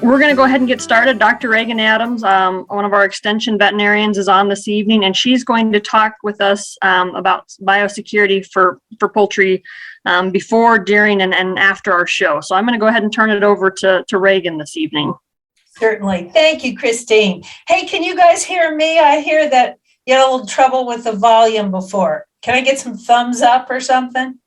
We're going to go ahead and get started. Dr. Reagan Adams, one of our extension veterinarians, is on this evening, and she's going to talk with us about biosecurity for poultry before, during, and after our show. So I'm going to go ahead and turn it over to Reagan this evening. Certainly. Thank you, Christine. Hey, can you guys hear me? I hear that you had a little trouble with the volume before. Can I get some thumbs up or something?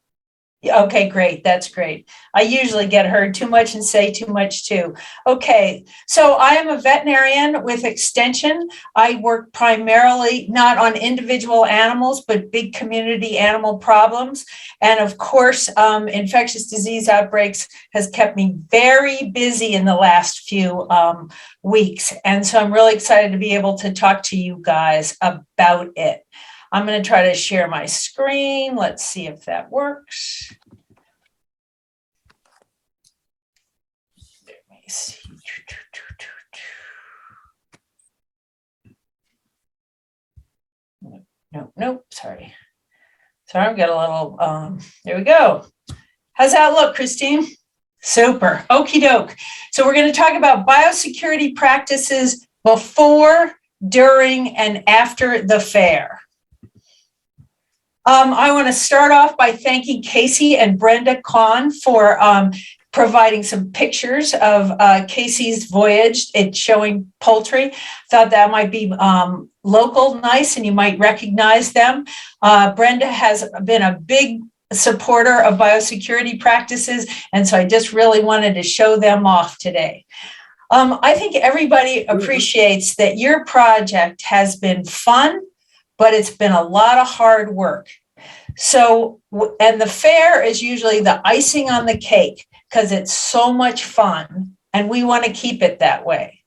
Okay, great. That's great. I usually get heard too much and say too much too. Okay, so I am a veterinarian with Extension. I work primarily not on individual animals, but big community animal problems. And of course, infectious disease outbreaks has kept me very busy in the last few weeks. And so I'm really excited to be able to talk to you guys about it. I'm going to try to share my screen. Let's see if that works. Let me see. Nope, sorry. Sorry, I've got a little, there we go. How's that look, Christine? Super, okie doke. So we're going to talk about biosecurity practices before, during, and after the fair. I want to start off by thanking Casey and Brenda Kahn for providing some pictures of Casey's voyage. It's showing poultry. Thought that might be local nice and you might recognize them. Brenda has been a big supporter of biosecurity practices, and so I just really wanted to show them off today. I think everybody appreciates that your project has been fun, but it's been a lot of hard work. So, and the fair is usually the icing on the cake because it's so much fun and we want to keep it that way.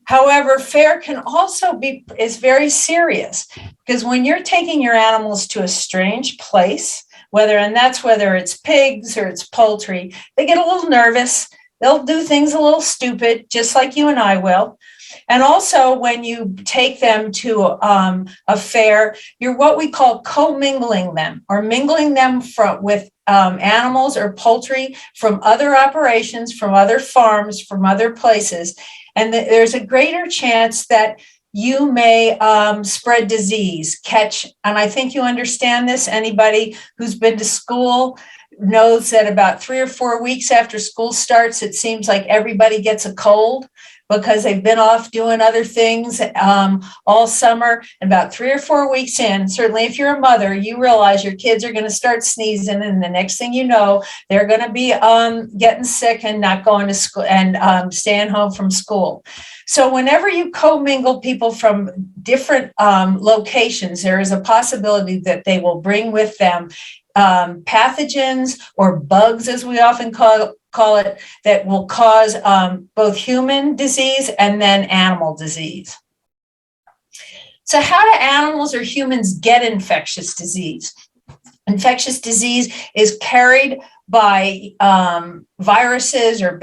However, fair can also is very serious because when you're taking your animals to a strange place, whether it's pigs or it's poultry, they get a little nervous. They'll do things a little stupid, just like you and I will. And also when you take them to a fair, you're what we call co-mingling them or mingling them with animals or poultry from other operations, from other farms, from other places. And there's a greater chance that you may spread disease, and I think you understand this. Anybody who's been to school knows that about 3 or 4 weeks after school starts, it seems like everybody gets a cold because they've been off doing other things all summer. And about 3 or 4 weeks in, certainly if you're a mother, you realize your kids are going to start sneezing, and the next thing you know, they're going to be getting sick and not going to school and staying home from school. So whenever you commingle people from different locations, there is a possibility that they will bring with them pathogens or bugs, as we often call it, that will cause both human disease and then animal disease. So how do animals or humans get infectious disease? Infectious disease is carried by viruses or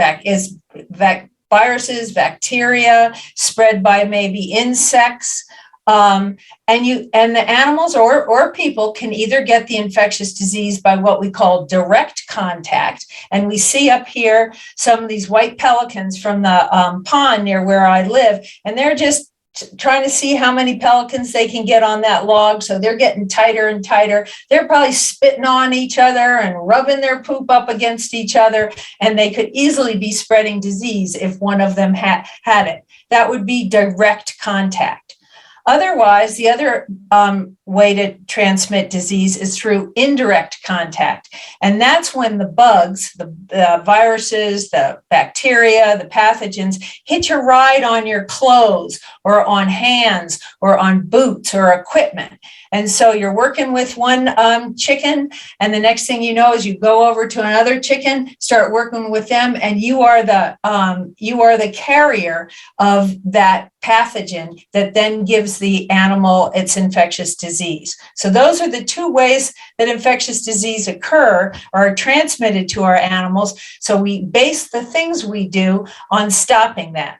viruses, bacteria, spread by maybe insects. And the animals or people can either get the infectious disease by what we call direct contact. And we see up here some of these white pelicans from the pond near where I live, and they're just trying to see how many pelicans they can get on that log. So they're getting tighter and tighter. They're probably spitting on each other and rubbing their poop up against each other. And they could easily be spreading disease if one of them had it. That would be direct contact. Otherwise, the other way to transmit disease is through indirect contact. And that's when the bugs, the viruses, the bacteria, the pathogens hitch a ride on your clothes or on hands or on boots or equipment. And so you're working with one chicken, and the next thing you know is you go over to another chicken, start working with them, and you are the carrier of that pathogen that then gives the animal its infectious disease. So those are the two ways that infectious disease occur or are transmitted to our animals. So we base the things we do on stopping that.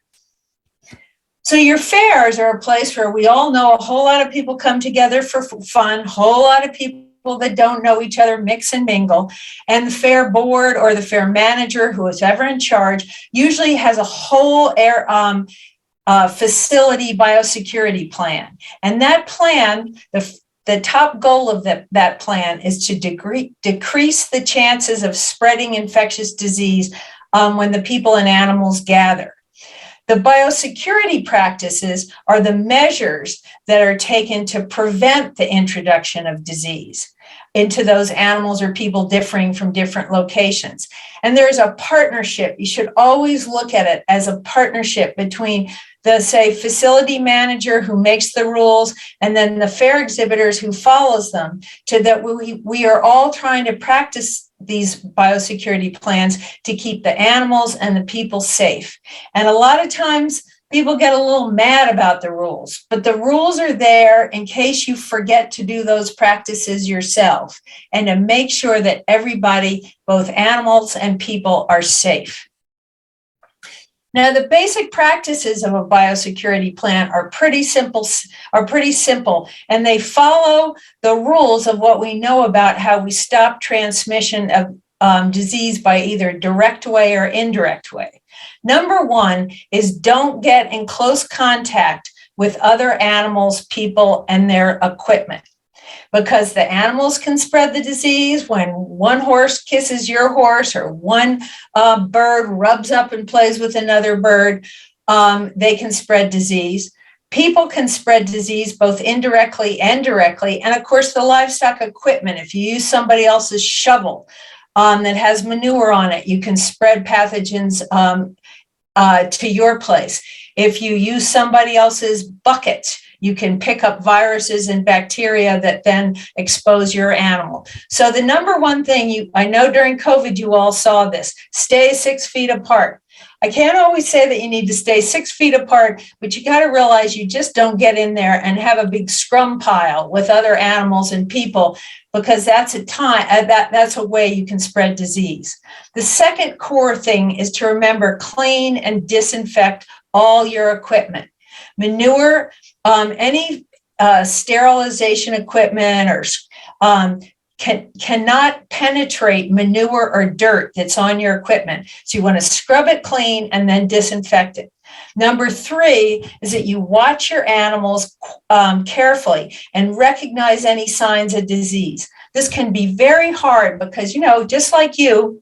So your fairs are a place where we all know a whole lot of people come together for fun, a whole lot of people people that don't know each other mix and mingle. And the fair board or the fair manager, who is ever in charge, usually has a whole facility biosecurity plan. And that plan, the top goal of that plan is to decrease the chances of spreading infectious disease when the people and animals gather. The biosecurity practices are the measures that are taken to prevent the introduction of disease into those animals or people differing from different locations. And there's a partnership. You should always look at it as a partnership between the, say, facility manager who makes the rules and then the fair exhibitors who follows them, to that we are all trying to practice these biosecurity plans to keep the animals and the people safe. And a lot of times people get a little mad about the rules, but the rules are there in case you forget to do those practices yourself and to make sure that everybody, both animals and people, are safe. Now, the basic practices of a biosecurity plan are pretty simple, and they follow the rules of what we know about how we stop transmission of disease by either direct way or indirect way. Number one is don't get in close contact with other animals, people, and their equipment, because the animals can spread the disease when one horse kisses your horse or one bird rubs up and plays with another bird. They can spread disease. People can spread disease both indirectly and directly. And of course, the livestock equipment, if you use somebody else's shovel that has manure on it, you can spread pathogens to your place. If you use somebody else's bucket, you can pick up viruses and bacteria that then expose your animal. So the number one thing, I know during COVID you all saw this, stay 6 feet apart. I can't always say that you need to stay 6 feet apart, but you got to realize you just don't get in there and have a big scrum pile with other animals and people, because that's a way you can spread disease. The second core thing is to remember, clean and disinfect all your equipment. Manure, any sterilization equipment or cannot penetrate manure or dirt that's on your equipment. So you want to scrub it clean and then disinfect it. Number three is that you watch your animals carefully and recognize any signs of disease. This can be very hard because, just like you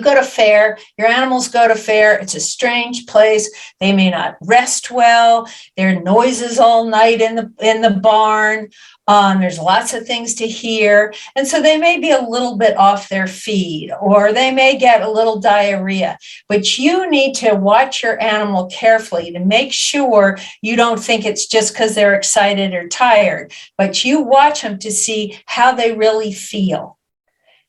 go to fair, your animals go to fair, it's a strange place. They may not rest well. There are noises all night in the barn. There's lots of things to hear. And so they may be a little bit off their feed, or they may get a little diarrhea. But you need to watch your animal carefully to make sure you don't think it's just because they're excited or tired, but you watch them to see how they really feel.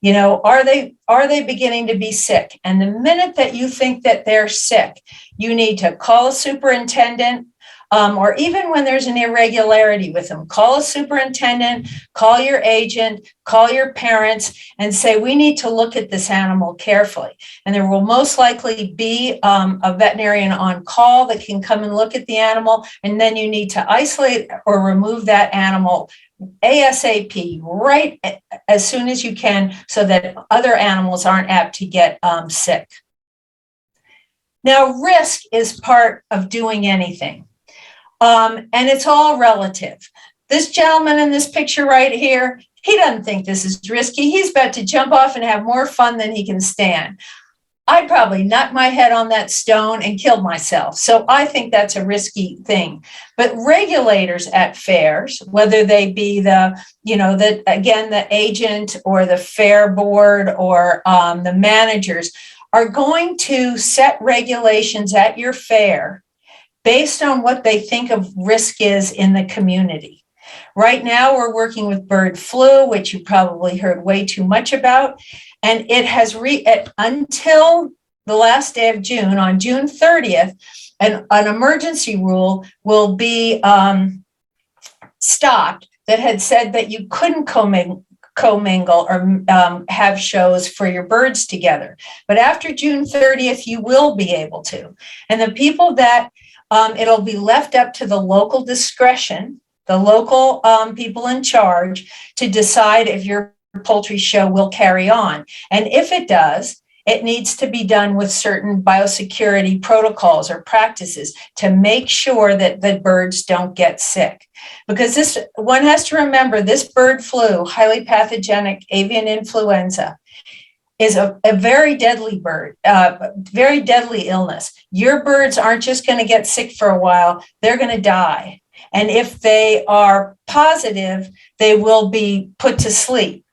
Are they beginning to be sick? And the minute that you think that they're sick, you need to call a superintendent, or even when there's an irregularity with them, call a superintendent, call your agent, call your parents, and say, we need to look at this animal carefully. And there will most likely be a veterinarian on call that can come and look at the animal, and then you need to isolate or remove that animal ASAP, right as soon as you can, so that other animals aren't apt to get sick. Now, risk is part of doing anything, and it's all relative. This gentleman in this picture right here, he doesn't think this is risky. He's about to jump off and have more fun than he can stand. I'd probably knock my head on that stone and kill myself. So I think that's a risky thing. But regulators at fairs, whether they be the agent or the fair board or the managers, are going to set regulations at your fair based on what they think of risk is in the community. Right now, we're working with bird flu, which you probably heard way too much about. And it has until the last day of June, on June 30th, an emergency rule will be stopped that had said that you couldn't commingle or have shows for your birds together. But after June 30th, you will be able to. And the people that it'll be left up to the local discretion the local people in charge, to decide if your poultry show will carry on. And if it does, it needs to be done with certain biosecurity protocols or practices to make sure that the birds don't get sick. Because this, one has to remember, this bird flu, highly pathogenic avian influenza, is a very deadly very deadly illness. Your birds aren't just going to get sick for a while, they're going to die. And if they are positive, they will be put to sleep.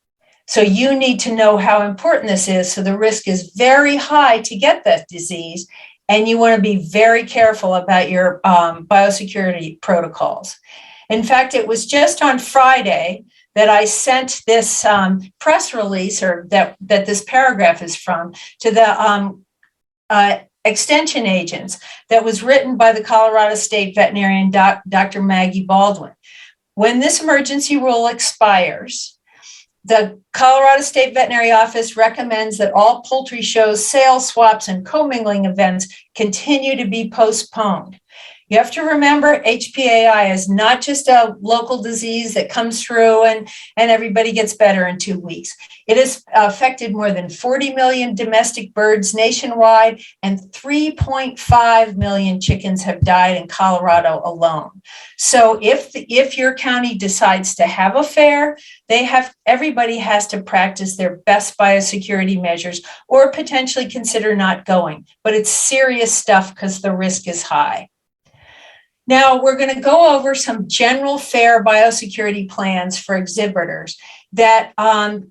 So you need to know how important this is. So the risk is very high to get that disease, and you want to be very careful about your biosecurity protocols. In fact, it was just on Friday that I sent this press release, or that this paragraph is from, to the extension agents, that was written by the Colorado State veterinarian, Dr. Maggie Baldwin. When this emergency rule expires, the Colorado State Veterinary Office recommends that all poultry shows, sales, swaps, and commingling events continue to be postponed. You have to remember, HPAI is not just a local disease that comes through and everybody gets better in 2 weeks. It has affected more than 40 million domestic birds nationwide, and 3.5 million chickens have died in Colorado alone. So if your county decides to have a fair, everybody has to practice their best biosecurity measures, or potentially consider not going. But it's serious stuff because the risk is high. Now, we're going to go over some general fair biosecurity plans for exhibitors that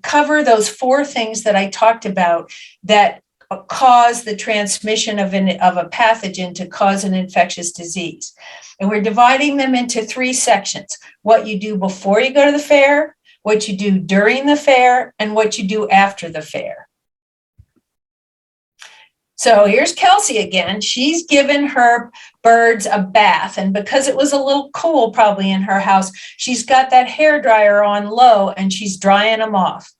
cover those 4 things that I talked about that cause the transmission of a pathogen to cause an infectious disease. And we're dividing them into 3 sections: what you do before you go to the fair, what you do during the fair, and what you do after the fair. So here's Kelsey again. She's given her birds a bath, and because it was a little cool probably in her house, she's got that hair dryer on low and she's drying them off.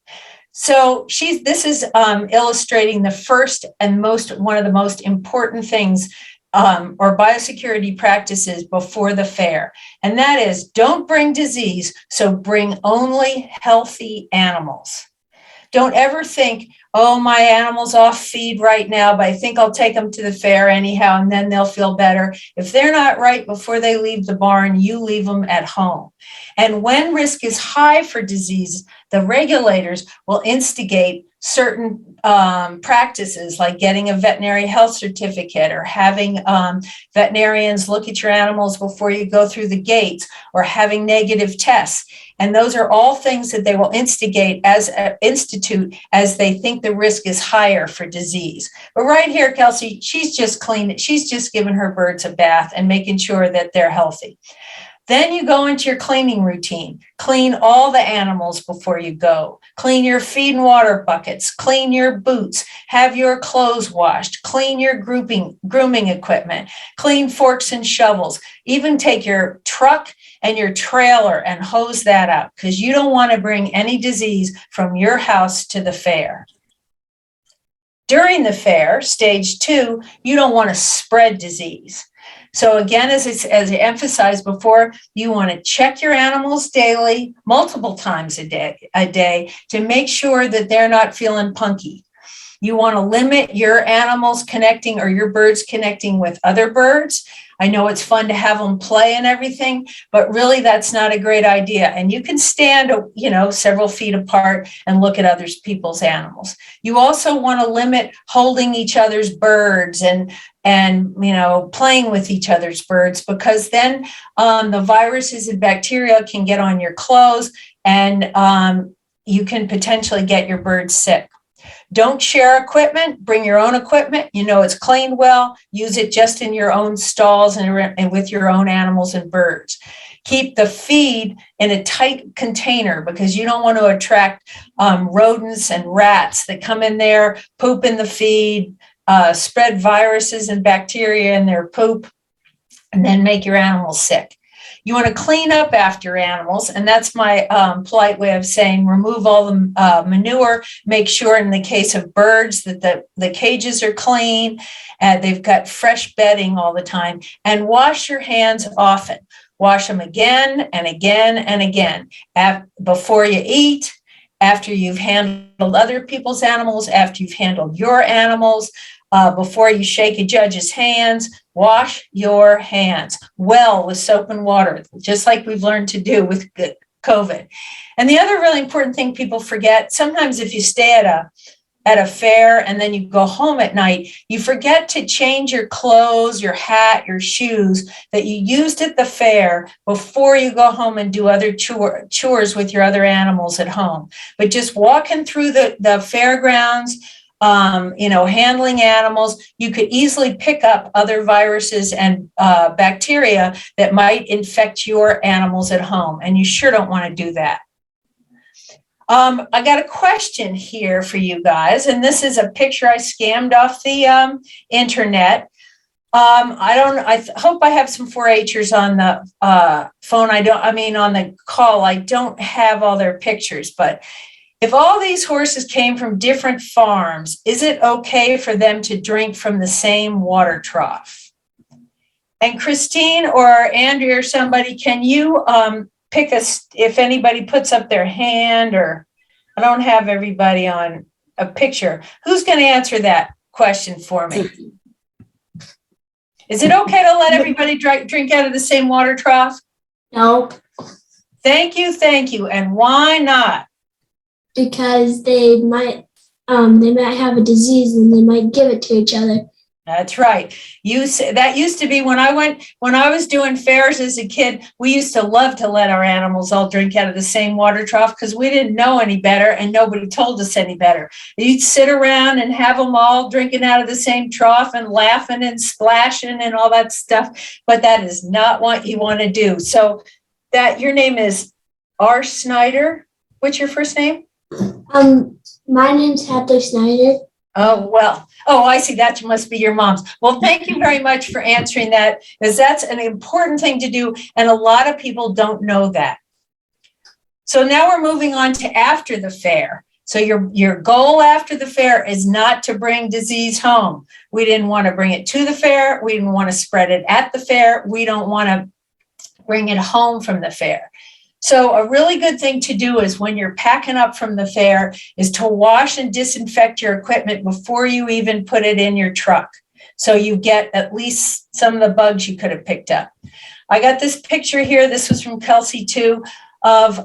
So this is illustrating the first and one of the most important things or biosecurity practices before the fair. And that is, don't bring disease, so bring only healthy animals. Don't ever think, oh, my animal's off feed right now, but I think I'll take them to the fair anyhow, and then they'll feel better. If they're not right before they leave the barn, you leave them at home. And when risk is high for disease, the regulators will instigate certain practices, like getting a veterinary health certificate, or having veterinarians look at your animals before you go through the gates, or having negative tests. And those are all things that they will institute as they think the risk is higher for disease. But right here, Kelsey, she's just cleaned. She's just given her birds a bath and making sure that they're healthy. Then you go into your cleaning routine. Clean all the animals before you go. Clean your feed and water buckets. Clean your boots. Have your clothes washed. Clean your grooming equipment. Clean forks and shovels. Even take your truck and your trailer and hose that out, because you don't want to bring any disease from your house to the fair. During the fair, stage 2, you don't want to spread disease. So again, as I emphasized before, you want to check your animals daily, multiple times a day, to make sure that they're not feeling punky. You want to limit your animals connecting, or your birds connecting with other birds. I know it's fun to have them play and everything, but really that's not a great idea. And you can stand, several feet apart and look at other people's animals. You also want to limit holding each other's birds and playing with each other's birds, because then the viruses and bacteria can get on your clothes, and you can potentially get your birds sick. Don't share equipment. Bring your own equipment. It's cleaned well. Use it just in your own stalls and with your own animals and birds. Keep the feed in a tight container, because you don't want to attract rodents and rats that come in there, poop in the feed, spread viruses and bacteria in their poop, and then make your animals sick. You want to clean up after your animals, and that's my polite way of saying remove all the manure. Make sure, in the case of birds, that the cages are clean, they've got fresh bedding all the time, and wash your hands often. Wash them again and again and again. Before you eat, after you've handled other people's animals, after you've handled your animals, before you shake a judge's hands, wash your hands well with soap and water, just like we've learned to do with COVID. And the other really important thing people forget, sometimes if you stay at a fair and then you go home at night, you forget to change your clothes, your hat, your shoes that you used at the fair before you go home and do other chores with your other animals at home. But just walking through the fairgrounds, handling animals, you could easily pick up other viruses and bacteria that might infect your animals at home. And you sure don't want to do that. I got a question here for you guys, and this is a picture I scammed off the internet. I hope I have some 4-Hers on the phone. On the call. I don't have all their pictures, but if all these horses came from different farms, is it okay for them to drink from the same water trough? And Christine or Andrea or somebody, can you pick if anybody puts up their hand, or I don't have everybody on a picture. Who's going to answer that question for me? Is it okay to let everybody drink out of the same water trough? No. Thank you. And why not? Because they might have a disease and they might give it to each other. That's right. That used to be when I was doing fairs as a kid, we used to love to let our animals all drink out of the same water trough because we didn't know any better and nobody told us any better. You'd sit around and have them all drinking out of the same trough and laughing and splashing and all that stuff. But that is not what you want to do. So your name is R. Snyder. What's your first name? My name's Heather Snyder. Oh, well. Oh, I see. That must be your mom's. Well, thank you very much for answering that, because that's an important thing to do, and a lot of people don't know that. So now we're moving on to after the fair. So your goal after the fair is not to bring disease home. We didn't want to bring it to the fair. We didn't want to spread it at the fair. We don't want to bring it home from the fair. So a really good thing to do is when you're packing up from the fair is to wash and disinfect your equipment before you even put it in your truck. So you get at least some of the bugs you could have picked up. I got this picture here. This was from Kelsey too, of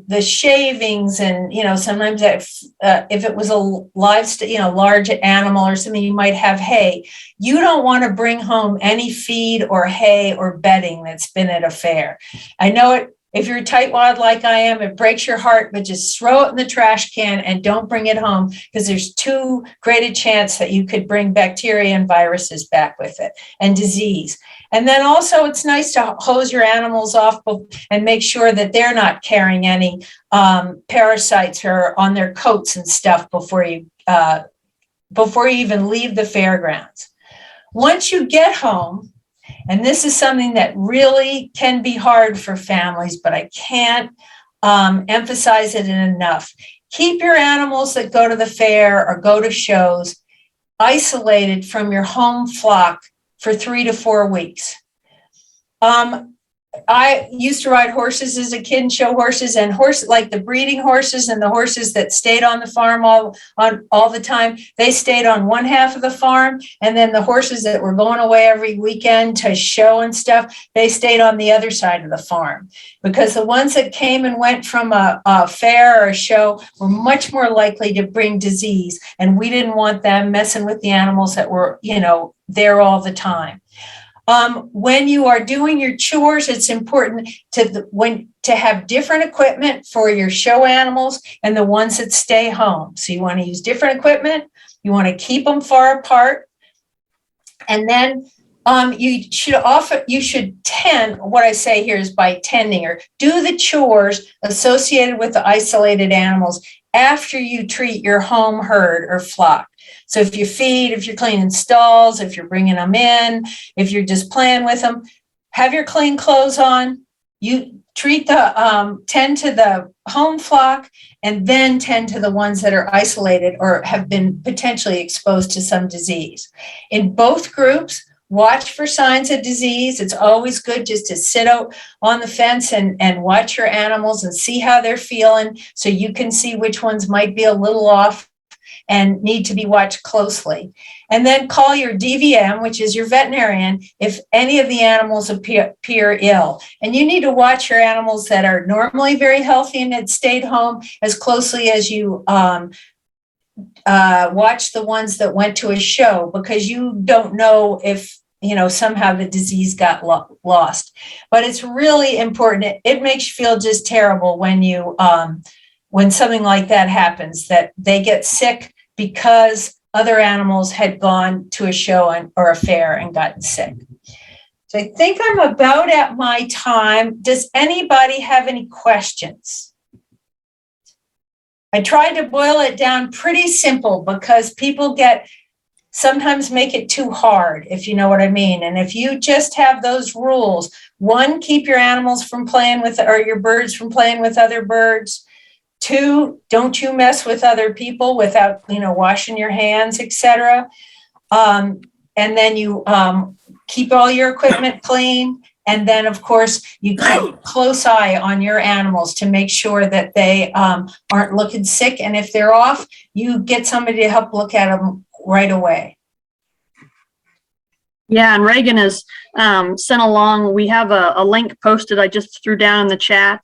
the shavings, and sometimes if it was a large animal or something, you might have hay. You don't want to bring home any feed or hay or bedding that's been at a fair. I know it. If you're a tightwad like I am, it breaks your heart, but just throw it in the trash can and don't bring it home, because there's too great a chance that you could bring bacteria and viruses back with it and disease. And then also it's nice to hose your animals off and make sure that they're not carrying any parasites or on their coats and stuff before you even leave the fairgrounds. Once you get home, and this is something that really can be hard for families, but I can't emphasize it enough. Keep your animals that go to the fair or go to shows isolated from your home flock for 3 to 4 weeks. I used to ride horses as a kid and show horses, and like the breeding horses and the horses that stayed on the farm all the time, they stayed on one half of the farm, and then the horses that were going away every weekend to show and stuff, they stayed on the other side of the farm, because the ones that came and went from a fair or a show were much more likely to bring disease, and we didn't want them messing with the animals that were there all the time. When you are doing your chores, it's important to have different equipment for your show animals and the ones that stay home. So you want to use different equipment. You want to keep them far apart. And then you should tend, what I say here is by tending, or do the chores associated with the isolated animals after you treat your home herd or flock. So if you feed, if you're cleaning stalls, if you're bringing them in, if you're just playing with them, have your clean clothes on. You tend to the home flock, and then tend to the ones that are isolated or have been potentially exposed to some disease. In both groups, watch for signs of disease. It's always good just to sit out on the fence and watch your animals and see how they're feeling, so you can see which ones might be a little off and need to be watched closely. And then call your DVM, which is your veterinarian, if any of the animals appear ill. And you need to watch your animals that are normally very healthy and had stayed home as closely as you watch the ones that went to a show, because you don't know if, somehow the disease got lost. But it's really important. It makes you feel just terrible when when something like that happens, that they get sick because other animals had gone to a show or a fair and gotten sick. So I think I'm about at my time. Does anybody have any questions? I tried to boil it down pretty simple, because people sometimes make it too hard, if you know what I mean. And if you just have those rules, 1, keep your animals from playing with, or your birds from playing with other birds. 2, don't you mess with other people without, washing your hands, etc. And then you keep all your equipment clean. And then, of course, you keep a close eye on your animals to make sure that they aren't looking sick. And if they're off, you get somebody to help look at them right away. Yeah, and Reagan has sent along, we have a link posted I just threw down in the chat.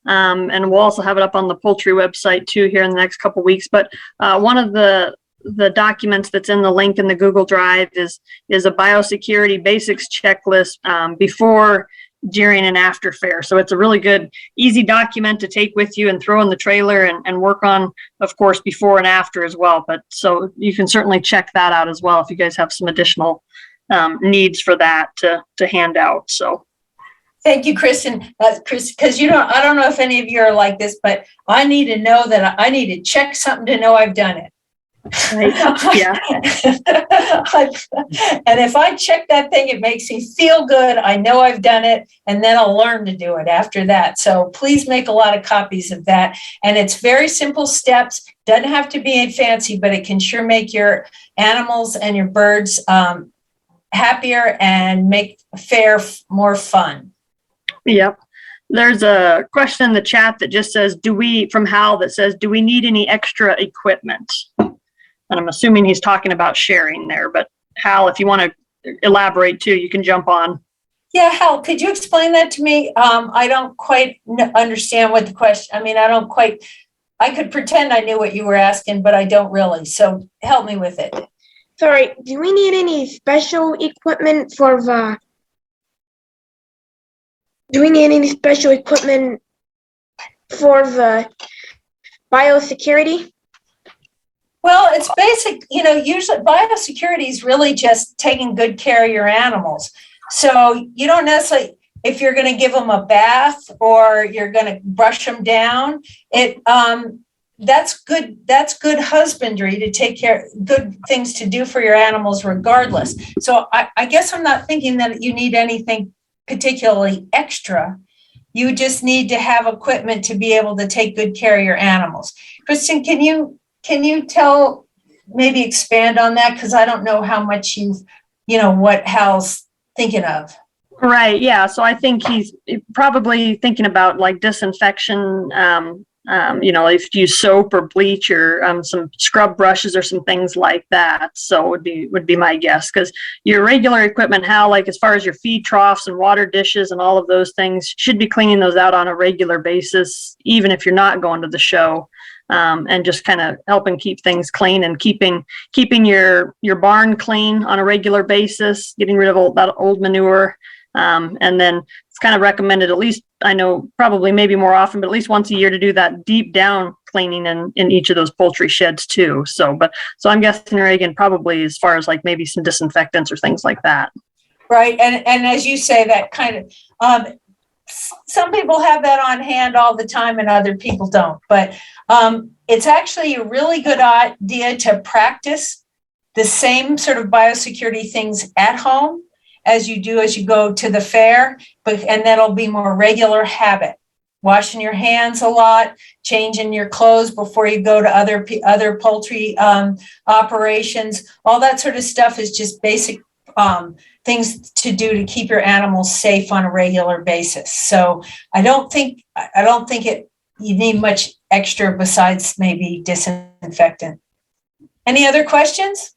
And we'll also have it up on the Poultry website too here in the next couple of weeks. But one of the documents that's in the link in the Google Drive is a biosecurity basics checklist before, during, and after fair. So it's a really good, easy document to take with you and throw in the trailer and work on, of course, before and after as well. But so you can certainly check that out as well if you guys have some additional needs for that to hand out. So. Thank you, Kristen. Chris, because I don't know if any of you are like this, but I need to know that I need to check something to know I've done it. Right. Yeah. And if I check that thing, it makes me feel good. I know I've done it, and then I'll learn to do it after that. So please make a lot of copies of that. And it's very simple steps. Doesn't have to be fancy, but it can sure make your animals and your birds happier and make fair more fun. Yep. There's a question in the chat that just says, from Hal, that says, do we need any extra equipment? And I'm assuming he's talking about sharing there, but Hal, if you want to elaborate too, you can jump on. Yeah, Hal, could you explain that to me? I don't quite understand what the question, I could pretend I knew what you were asking, but I don't really. So help me with it. Sorry, do we need any special equipment for the biosecurity? Well, it's basic, usually biosecurity is really just taking good care of your animals. So you don't necessarily, if you're going to give them a bath or you're going to brush them down, that's good husbandry to take care, good things to do for your animals regardless. So I guess I'm not thinking that you need anything particularly extra. You just need to have equipment to be able to take good care of your animals. Kristen, can you maybe expand on that? Because I don't know how much what Hal's thinking of. Right. Yeah. So I think he's probably thinking about like disinfection, if you use soap or bleach or some scrub brushes or some things like that. So would be my guess, because your regular equipment, Hal, like as far as your feed troughs and water dishes and all of those things, should be cleaning those out on a regular basis, even if you're not going to the show. And just kind of helping keep things clean and keeping your barn clean on a regular basis, getting rid of that old manure. And then it's kind of recommended, at least, I know probably maybe more often, but at least once a year, to do that deep down cleaning in each of those poultry sheds too. So I'm guessing, Reagan, probably as far as like maybe some disinfectants or things like that. Right. And as you say, that kind of, some people have that on hand all the time and other people don't, but it's actually a really good idea to practice the same sort of biosecurity things at home as you do as you go to the fair, and that'll be more regular habit. Washing your hands a lot, changing your clothes before you go to other poultry operations, all that sort of stuff is just basic things to do to keep your animals safe on a regular basis. So I don't think you need much extra besides maybe disinfectant. Any other questions?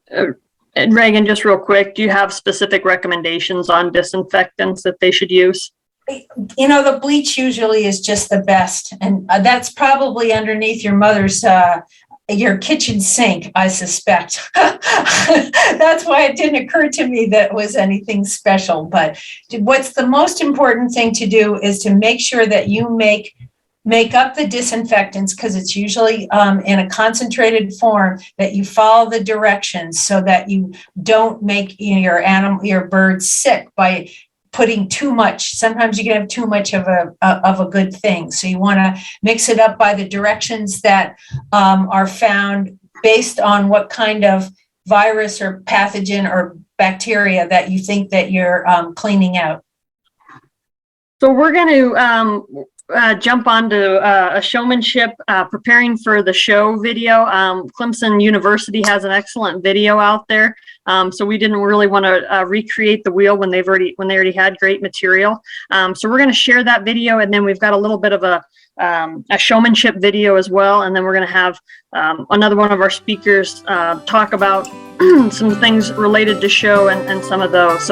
And Reagan, just real quick, do you have specific recommendations on disinfectants that they should use? You know, the bleach usually is just the best. And that's probably underneath your mother's, your kitchen sink, I suspect. That's why it didn't occur to me that it was anything special. But what's the most important thing to do is to make sure that you make up the disinfectants, because it's usually in a concentrated form, that you follow the directions so that you don't make your birds sick by putting too much. Sometimes you can have too much of a good thing. So you want to mix it up by the directions that are found based on what kind of virus or pathogen or bacteria that you think that you're cleaning out. So we're going to jump onto a showmanship preparing for the show video. Clemson University has an excellent video out there. So we didn't really want to recreate the wheel when they already had great material. So we're going to share that video, and then we've got a little bit of a showmanship video as well. And then we're going to have another one of our speakers talk about some things related to show and some of those.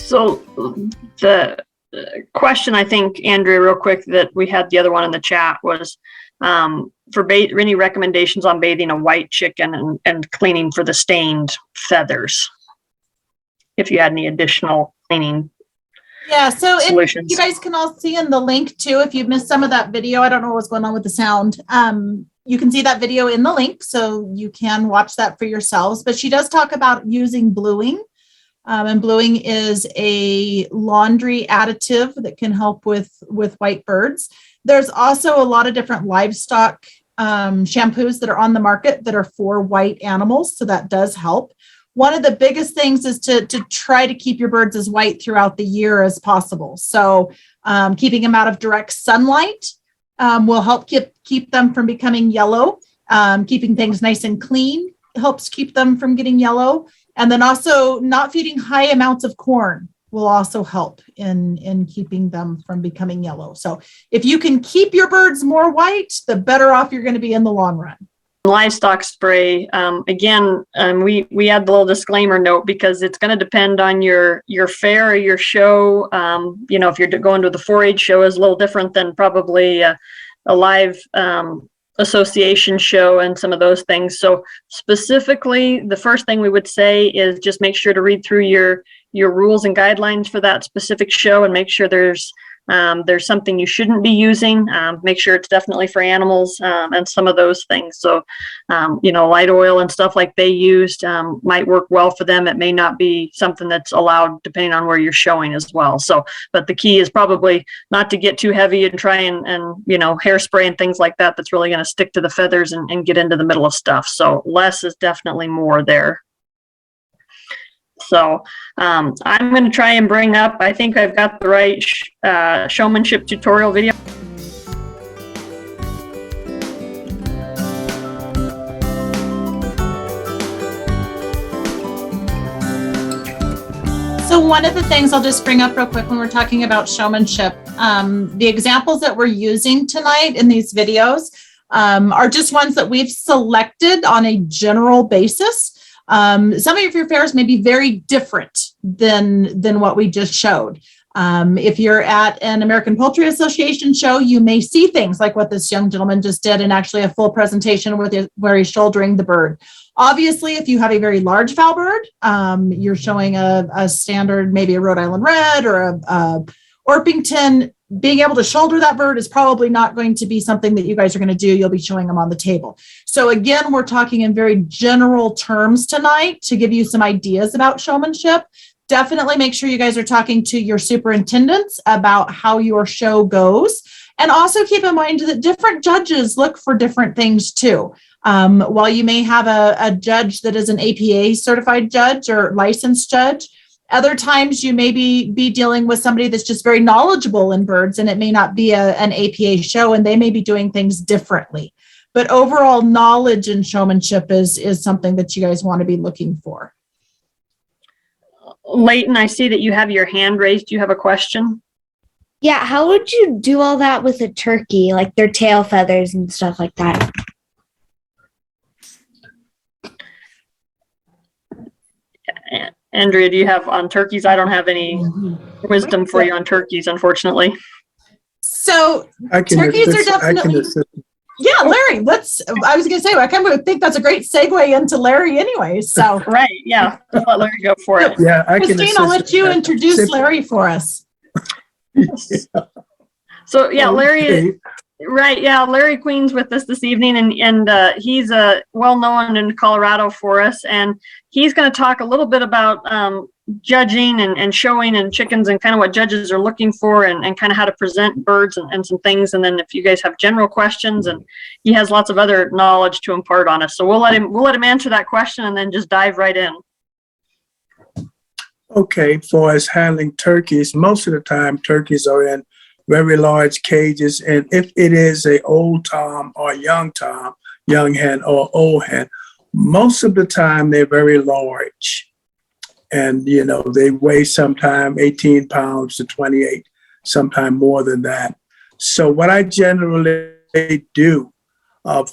So the question, I think, Andrea, real quick, that we had the other one in the chat was for any recommendations on bathing a white chicken and cleaning for the stained feathers, if you had any additional cleaning solutions. You guys can all see in the link too, if you missed some of that video, I don't know what's going on with the sound. You can see that video in the link, so you can watch that for yourselves. But she does talk about using bluing. And bluing is a laundry additive that can help with white birds. There's also a lot of different livestock shampoos that are on the market that are for white animals, so that does help. One of the biggest things is to try to keep your birds as white throughout the year as possible. So keeping them out of direct sunlight will help keep them from becoming yellow. Keeping things nice and clean helps keep them from getting yellow. And then also not feeding high amounts of corn will also help in keeping them from becoming yellow. So if you can keep your birds more white, the better off you're going to be in the long run. Livestock spray, again, we add the little disclaimer note because it's going to depend on your fair or your show. If you're going to the 4-H show, is a little different than probably a live association show and some of those things. So specifically, the first thing we would say is just make sure to read through your rules and guidelines for that specific show and make sure there's something you shouldn't be using. Make sure it's definitely for animals and some of those things. So, light oil and stuff like they used might work well for them. It may not be something that's allowed depending on where you're showing as well. So, but the key is probably not to get too heavy and try and hairspray and things like that. That's really going to stick to the feathers and get into the middle of stuff. So less is definitely more there. So I'm going to try and bring up, I think I've got the right showmanship tutorial video. So one of the things I'll just bring up real quick when we're talking about showmanship, the examples that we're using tonight in these videos are just ones that we've selected on a general basis. Some of your fairs may be very different than what we just showed. If you're at an American Poultry Association show, you may see things like what this young gentleman just did and actually a full presentation where he's shouldering the bird. Obviously, if you have a very large fowl bird, you're showing a standard, maybe a Rhode Island Red or a Orpington. Being able to shoulder that bird is probably not going to be something that you guys are going to do. You'll be showing them on the table. So again, we're talking in very general terms tonight to give you some ideas about showmanship. Definitely make sure you guys are talking to your superintendents about how your show goes. And also keep in mind that different judges look for different things too. While you may have a judge that is an APA certified judge or licensed judge, Other times you may be dealing with somebody that's just very knowledgeable in birds, and it may not be an APA show, and they may be doing things differently. But overall knowledge and showmanship is something that you guys want to be looking for. Leighton, I see that you have your hand raised. Do you have a question? Yeah, how would you do all that with a turkey, like their tail feathers and stuff like that? Andrea, do you have on turkeys? I don't have any wisdom for you on turkeys, unfortunately. So I can turkeys assist, are definitely. Yeah, Larry, I was going to say, I kind of think that's a great segue into Larry anyway. So, right. Yeah. Let's let Larry go for it. Yeah, I can Christine, I'll let you introduce Larry for us. So yeah, Larry, Okay. right. Yeah. Larry Queen's with us this evening, and he's well known in Colorado for us. And he's going to talk a little bit about judging and showing and chickens and kind of what judges are looking for and kind of how to present birds and some things. And then if you guys have general questions, and he has lots of other knowledge to impart on us. So we'll let him answer that question and then just dive right in. Okay, for us handling turkeys, most of the time turkeys are in very large cages. And if it is a old tom or young hen or old hen, most of the time they're very large. And, you know, they weigh sometime 18 pounds to 28, sometime more than that. So what I generally do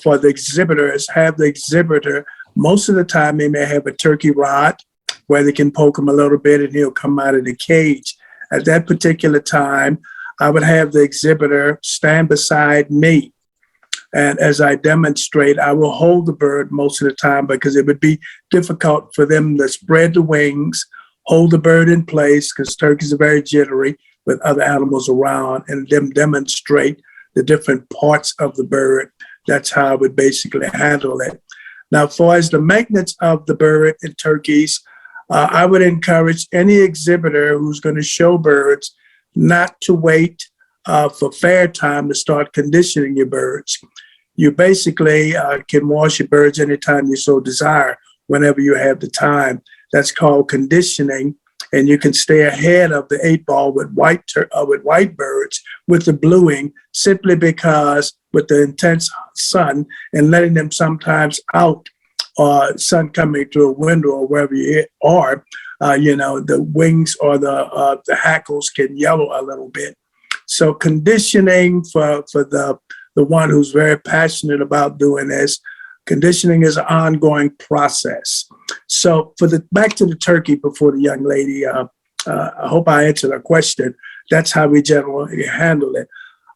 for the exhibitor is have the exhibitor, most of the time they may have a turkey rod where they can poke him a little bit and he'll come out of the cage. At that particular time, I would have the exhibitor stand beside me. And as I demonstrate, I will hold the bird most of the time because it would be difficult for them to spread the wings, hold the bird in place, because turkeys are very jittery with other animals around, and them demonstrate the different parts of the bird. That's how I would basically handle it. Now, for as the maintenance of the bird in turkeys, I would encourage any exhibitor who's going to show birds not to wait for fair time to start conditioning your birds. You basically can wash your birds anytime you so desire, whenever you have the time. That's called conditioning, and you can stay ahead of the 8-ball with white birds with the bluing, simply because with the intense sun and letting them sometimes out, sun coming through a window or wherever you are, you know, the wings or the hackles can yellow a little bit. So conditioning for the one who's very passionate about doing this, conditioning is an ongoing process. So back to the turkey before the young lady, I hope I answered her question. That's how we generally handle it.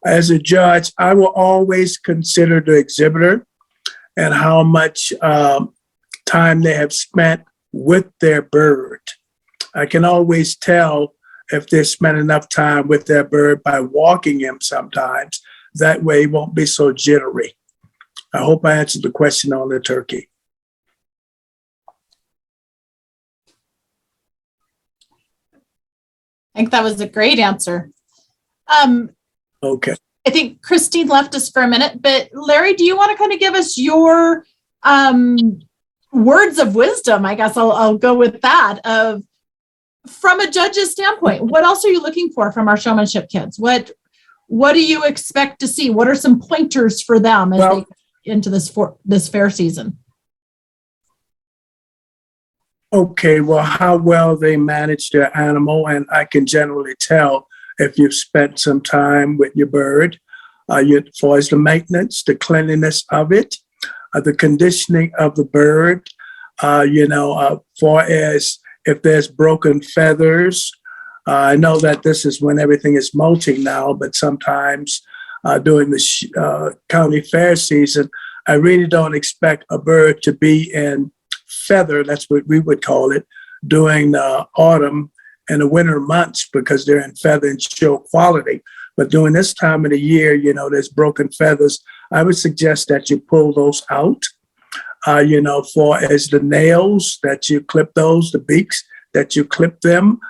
As a judge, I will always consider the exhibitor and how much time they have spent with their bird. I can always tell if they spent enough time with their bird by walking him sometimes. That way he won't be so jittery. I hope I answered the question on the turkey. I think that was a great answer. Okay. I think Christine left us for a minute, but Larry, do you want to kind of give us your words of wisdom? I guess I'll go with that. From a judge's standpoint, what else are you looking for from our showmanship kids? What do you expect to see? What are some pointers for them as they get into this fair season? Okay, well, how well they manage their animal, and I can generally tell if you've spent some time with your bird, as far as the maintenance, the cleanliness of it, the conditioning of the bird, far as if there's broken feathers. I know that this is when everything is molting now, but sometimes during the county fair season, I really don't expect a bird to be in feather, that's what we would call it, during the autumn and the winter months, because they're in feather and show quality. But during this time of the year, there's broken feathers. I would suggest that you pull those out. For as the nails, that you clip those, the beaks, that you clip them,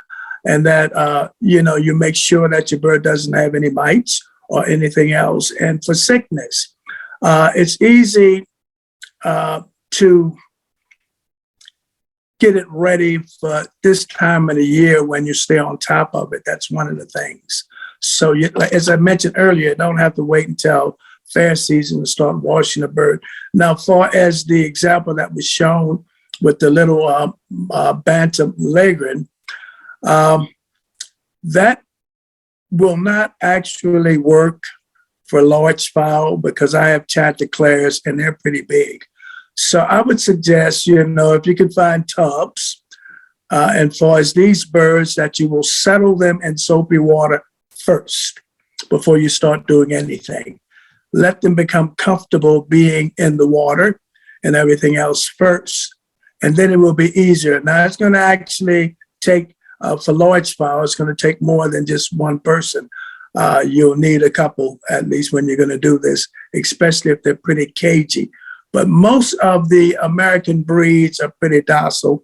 and that, you make sure that your bird doesn't have any mites or anything else. And for sickness, it's easy to get it ready for this time of the year when you stay on top of it. That's one of the things. So as I mentioned earlier, you don't have to wait until fair season to start washing the bird. Now, far as the example that was shown with the little bantam leghorn, that will not actually work for large fowl because I have chanticleers and they're pretty big. So I would suggest, if you can find tubs, and far as these birds, that you will settle them in soapy water first before you start doing anything. Let them become comfortable being in the water and everything else first, and then it will be easier. Now, it's going to actually take, for large fowl, it's going to take more than just one person. You'll need a couple, at least when you're going to do this, especially if they're pretty cagey. But most of the American breeds are pretty docile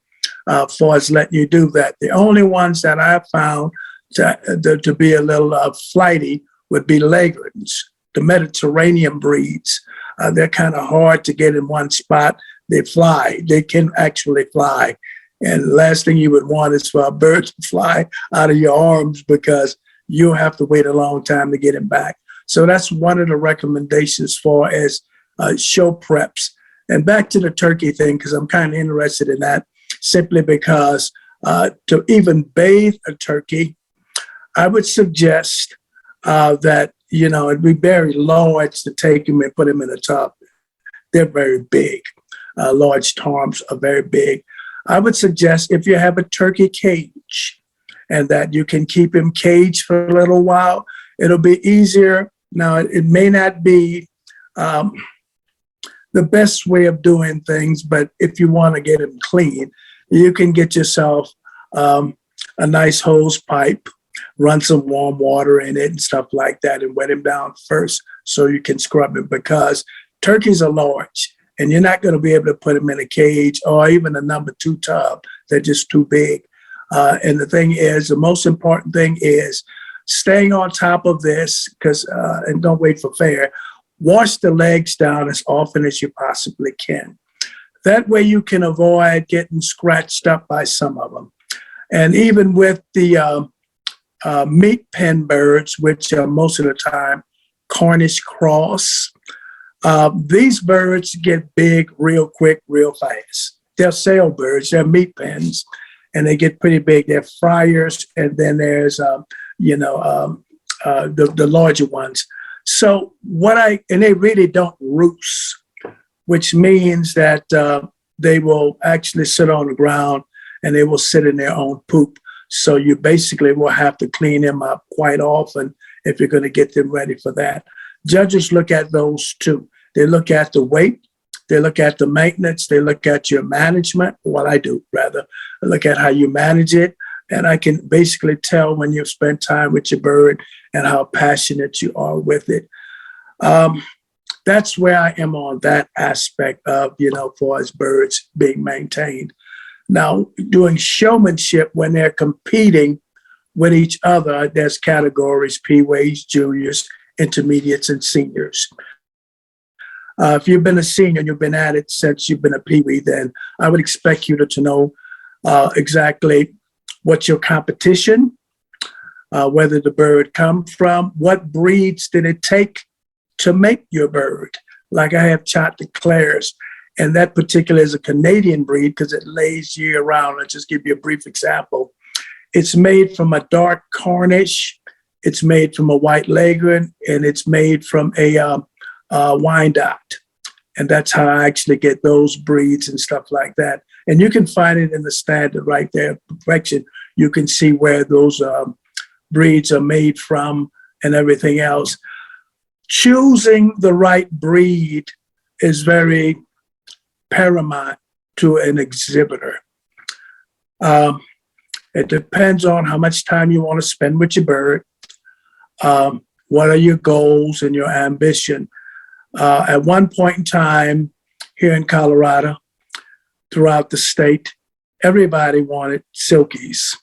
for as letting you do that. The only ones that I've found to be a little flighty would be leghorns, the Mediterranean breeds. They're kind of hard to get in one spot. They fly. They can actually fly. And the last thing you would want is for a bird to fly out of your arms because you'll have to wait a long time to get him back. So that's one of the recommendations for as show preps. And back to the turkey thing, because I'm kind of interested in that, simply because to even bathe a turkey, I would suggest that, it'd be very large to take him and put him in a tub. They're very big. Large tarms are very big. I would suggest if you have a turkey cage and that you can keep him caged for a little while, it'll be easier. Now, it may not be the best way of doing things, but if you want to get him clean, you can get yourself a nice hose pipe, run some warm water in it and stuff like that, and wet him down first so you can scrub him, because turkeys are large and you're not going to be able to put them in a cage or even a number 2 tub. They're just too big. And the thing is, the most important thing is staying on top of this, and don't wait for fair. Wash the legs down as often as you possibly can. That way you can avoid getting scratched up by some of them. And even with the meat pen birds, which are most of the time Cornish cross, these birds get big real quick, real fast. They're sale birds, they're meat pens, and they get pretty big. They're fryers, and then there's, the larger ones. So and they really don't roost, which means that they will actually sit on the ground and they will sit in their own poop. So you basically will have to clean them up quite often if you're going to get them ready for that. Judges look at those too. They look at the weight, they look at the maintenance, they look at your management. Well, I do rather. I look at how you manage it. And I can basically tell when you've spent time with your bird and how passionate you are with it. That's where I am on that aspect of, for as birds being maintained. Now, doing showmanship when they're competing with each other, there's categories: peewees, juniors, intermediates, and seniors. If you've been a senior and you've been at it since you've been a peewee, then I would expect you to know exactly what's your competition, whether the bird come from, what breeds did it take to make your bird. Like I have chanticleers, and that particular is a Canadian breed because it lays year round. I'll just give you a brief example. It's made from a dark Cornish, it's made from a white leghorn, and it's made from a Wyandotte. And that's how I actually get those breeds and stuff like that. And you can find it in the standard right there, perfection. You can see where those breeds are made from and everything else. Choosing the right breed is very paramount to an exhibitor. It depends on how much time you want to spend with your bird. What are your goals and your ambition? At one point in time here in Colorado, throughout the state, everybody wanted silkies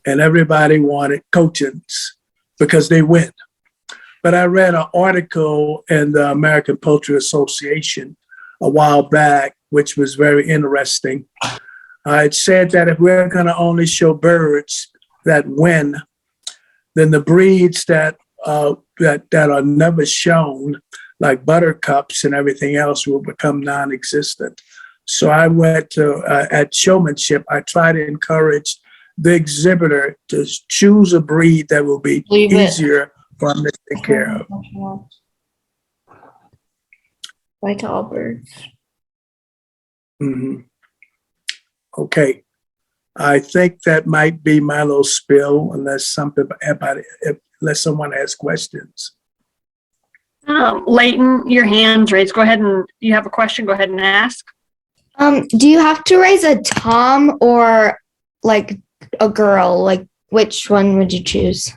and everybody wanted cochins because they win. But I read an article in the American Poultry Association a while back, which was very interesting. It said that if we're going to only show birds that win, then the breeds that are never shown, like buttercups and everything else, will become non-existent. So I went to at Showmanship. I try to encourage the exhibitor to choose a breed that will be easier for them to take care of. Like all birds. Mhm. Okay. I think that might be my little spill, unless someone has questions. Leighton, your hand's raised. Go ahead and you have a question. Go ahead and ask. Do you have to raise a tom or like a girl? Like, which one would you choose?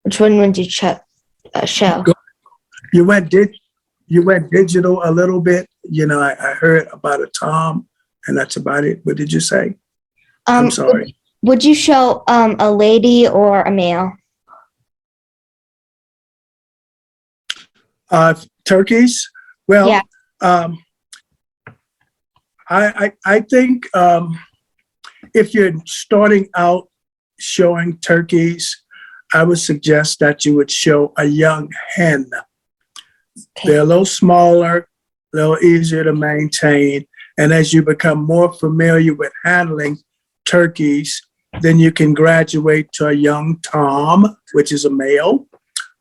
Which one would you show? You went digital a little bit. You know, I heard about a tom, and that's about it. What did you say? I'm sorry. Would you show a lady or a male? Turkeys? Well, Yeah. I think if you're starting out showing turkeys, I would suggest that you would show a young hen. Okay. They're a little smaller, a little easier to maintain. And as you become more familiar with handling turkeys, then you can graduate to a young tom, which is a male.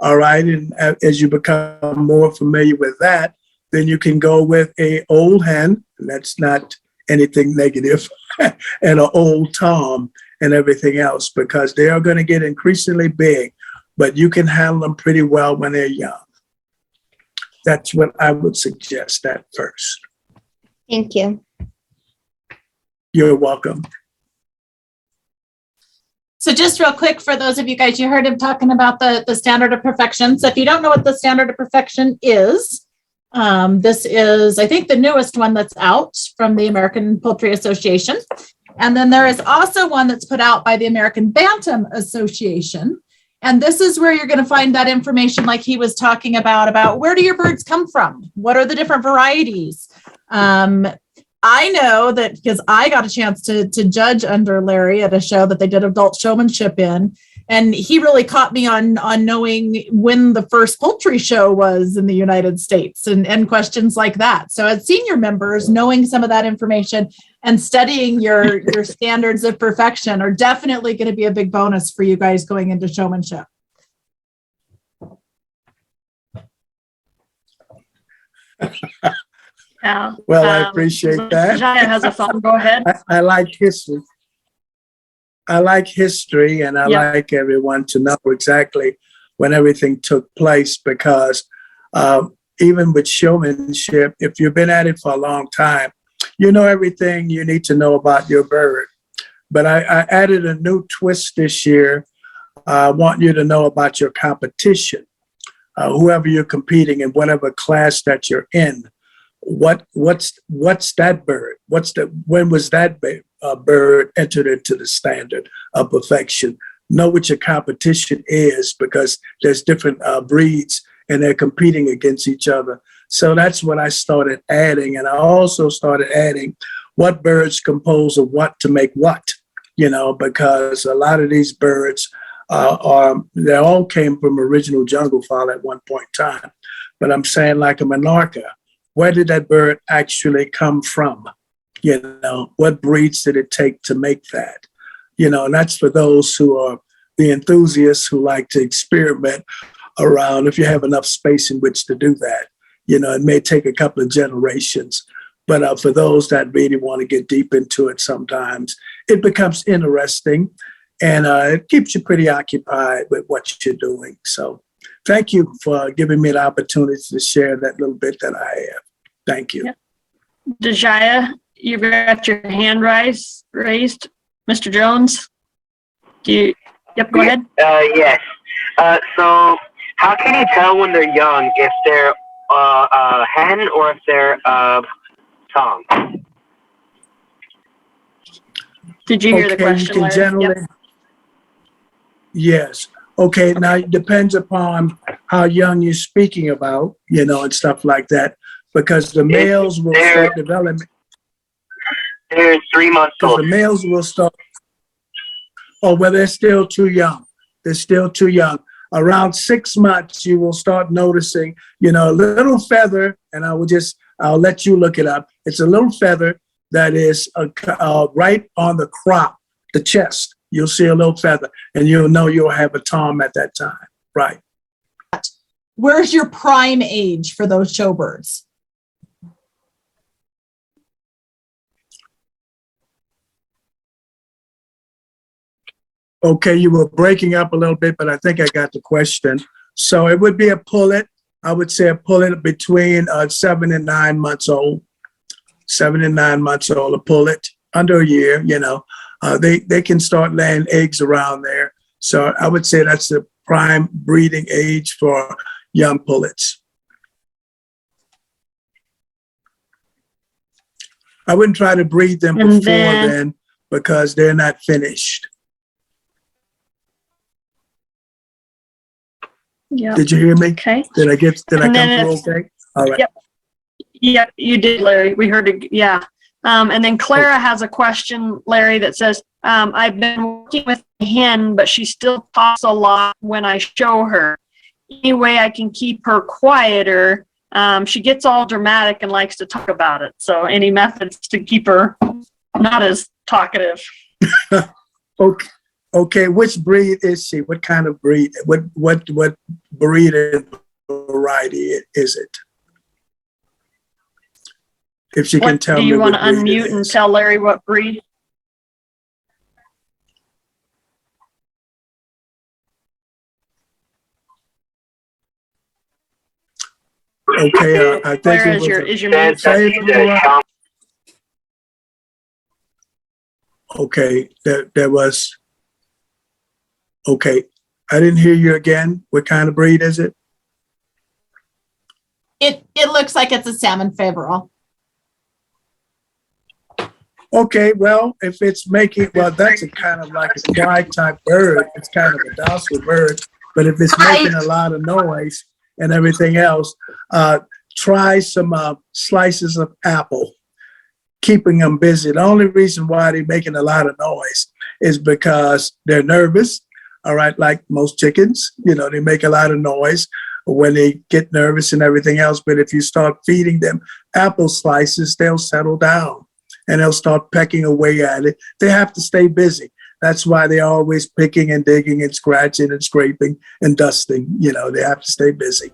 All right. And as you become more familiar with that, then you can go with a old hen, and that's not anything negative, and an old tom and everything else, because they are going to get increasingly big, but you can handle them pretty well when they're young. That's what I would suggest at first. Thank you. You're welcome. So just real quick, for those of you guys, you heard him talking about the standard of perfection. So if you don't know what the standard of perfection is, this is, I think, the newest one that's out from the American Poultry Association. And then there is also one that's put out by the American Bantam Association. And this is where you're going to find that information like he was talking about where do your birds come from? What are the different varieties? I know that because I got a chance to judge under Larry at a show that they did adult showmanship in, and he really caught me on knowing when the first poultry show was in the United States and questions like that. So as senior members, knowing some of that information and studying your standards of perfection are definitely going to be a big bonus for you guys going into showmanship. Yeah. Well, I appreciate that. Jaya has a phone. Go ahead. I like history. I like history, and I like everyone to know exactly when everything took place, because even with showmanship, if you've been at it for a long time, you know everything you need to know about your bird. But I added a new twist this year. I want you to know about your competition, whoever you're competing in, whatever class that you're in. What's that bird? When was that bird entered into the standard of perfection? Know what your competition is, because there's different breeds and they're competing against each other. So that's what I started adding. And I also started adding what birds compose of what to make what, because a lot of these birds they all came from original jungle fowl at one point in time. But I'm saying, like a monarcha, where did that bird actually come from? What breeds did it take to make that? And that's for those who are the enthusiasts who like to experiment around, if you have enough space in which to do that. It may take a couple of generations, but for those that really want to get deep into it, sometimes it becomes interesting, and it keeps you pretty occupied with what you're doing. So thank you for giving me the opportunity to share that little bit that I have. Thank you. Jaya, you've got your hand raised. Mr. Jones, yep, go ahead. Yes. So how can you tell when they're young if they're a hen or if they're tom? Did you hear the question, You can Larry? generally, Yep. Yes. Okay. Now it depends upon how young you're speaking about, and stuff like that, because the males will start developing. They're 3 months Because old. the males will start, oh, well, they're still too young. They're still too young. Around 6 months, you will start noticing, a little feather, and I'll let you look it up. It's a little feather that is right on the crop, the chest. You'll see a little feather, and you'll know you'll have a tom at that time. Right. Where's your prime age for those showbirds? Okay, you were breaking up a little bit, but I think I got the question. So it would be a pullet. I would say a pullet between 7 and 9 months old. 7 and 9 months old, a pullet under a year. They can start laying eggs around there. So I would say that's the prime breeding age for young pullets. I wouldn't try to breed them And before then- then because they're not finished. Yeah. Did you hear me? Okay. Did I come And then through okay? All right. Yep. Yeah, you did, Larry. We heard it. Yeah. And then Clara has a question, Larry, that says, I've been working with a hen, but she still talks a lot when I show her. Any way I can keep her quieter? She gets all dramatic and likes to talk about it. So any methods to keep her not as talkative? Okay. Okay. Which breed is she? What kind of breed? What breed and variety is it? If she can tell Do me. you want to what breed it unmute and is. tell Larry what breed? Okay. I think Clara, it was is your Then mute? Say it, the Laura. Showman- Okay. There was. Okay. I didn't hear you again. What kind of breed is it? It looks like it's a salmon favorable. Okay, well, if it's that's a kind of like a quiet type bird. It's kind of a docile bird. But if it's making a lot of noise and everything else, try some slices of apple, keeping them busy. The only reason why they're making a lot of noise is because they're nervous. All right, like most chickens, they make a lot of noise when they get nervous and everything else. But if you start feeding them apple slices, they'll settle down and they'll start pecking away at it. They have to stay busy. That's why they're always picking and digging and scratching and scraping and dusting. They have to stay busy.